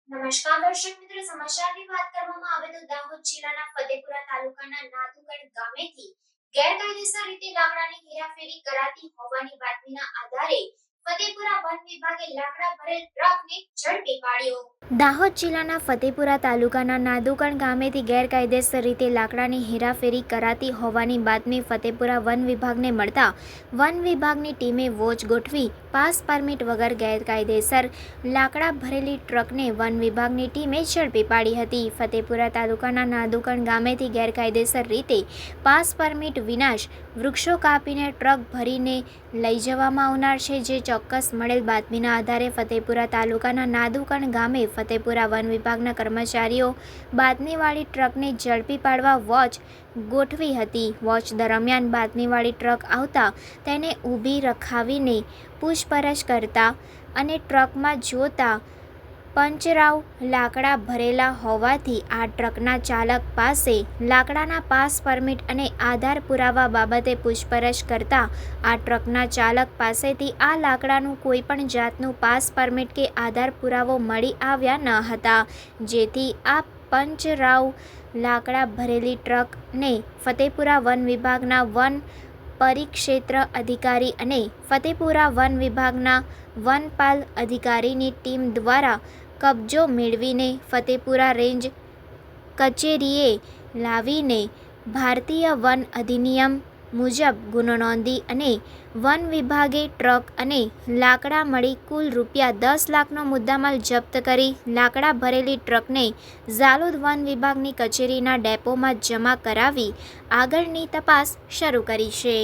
નમસ્કાર દર્શક મિત્રો, સમાચારની વાત કરવામાં આવે તો દાહોદ જિલ્લાના ફતેપુરા તાલુકાના નાદુગઢ ગામેથી ગેરકાયદેસર રીતે લાકડાની હેરાફેરી કરાતી હોવાની બાતમીના આધારે ફતેપુરા વન વિભાગે લાકડા ભરેલ ટ્રકને ઝડપી પાડ્યો। દાહોદ જિલ્લાના ફતેપુરા તાલુકાના નાદુગઢ ગામેથી ગેરકાયદેસર રીતે લાકડાની હેરાફેરી કરાતી હોવાની બાતમી ફતેપુરા વન વિભાગને મળતા વન વિભાગની ટીમે વોચ ગોઠવી પાસ પરમિટ વગર ગેરકાયદેસર લાકડા ભરેલી ટ્રકને વન વિભાગની ટીમે ઝડપી પાડી હતી। ફતેપુરા તાલુકાના નાદુગઢ ગામેથી ગેરકાયદેસર રીતે પાસ પરમિટ વિના વૃક્ષો કાપીને ટ્રક ભરીને લઈ જવામાં આવનાર છે, જે ચોક્કસ મળેલ બાતમીના આધારે ફતેપુરા તાલુકાના નાદુગઢ ગામે ફતેપુરા વન વિભાગના કર્મચારીઓ બાતમીવાળી ટ્રકને ઝડપી પાડવા વોચ ગોઠવી હતી। વોચ દરમિયાન બાતમીવાળી ટ્રક આવતા તેને ઊભી રખાવીને પૂછપરછ કરતા અને ટ્રકમાં જોતા પંચરાવ લાકડા ભરેલા હોવાથી આ ટ્રકના ચાલક પાસે લાકડાના પાસ પરમિટ અને આધાર પુરાવા બાબતે પૂછપરછ કરતા આ ટ્રકના ચાલક પાસેથી આ લાકડાનું કોઈપણ જાતનું પાસ પરમિટ કે આધાર પુરાવો મળી આવ્યા ન હતા, જેથી આ પંચરાવ લાકડા ભરેલી ટ્રકને ફતેપુરા વન વિભાગના વન પરિક્ષેત્ર અધિકારી અને ફતેપુરા વન વિભાગના વનપાલ અધિકારીની ટીમ દ્વારા કબજો મેળવીને ફતેપુરા રેન્જ કચેરીએ લાવીને ભારતીય વન અધિનિયમ મુજબ ગુનો નોંધી અને વન વિભાગે ટ્રક અને લાકડા મળી કુલ ₹10 લાખનો મુદ્દામાલ જપ્ત કરી લાકડા ભરેલી ટ્રકને ઝાલોદ વન વિભાગની કચેરીના ડેપોમાં જમા કરાવી આગળની તપાસ શરૂ કરી છે।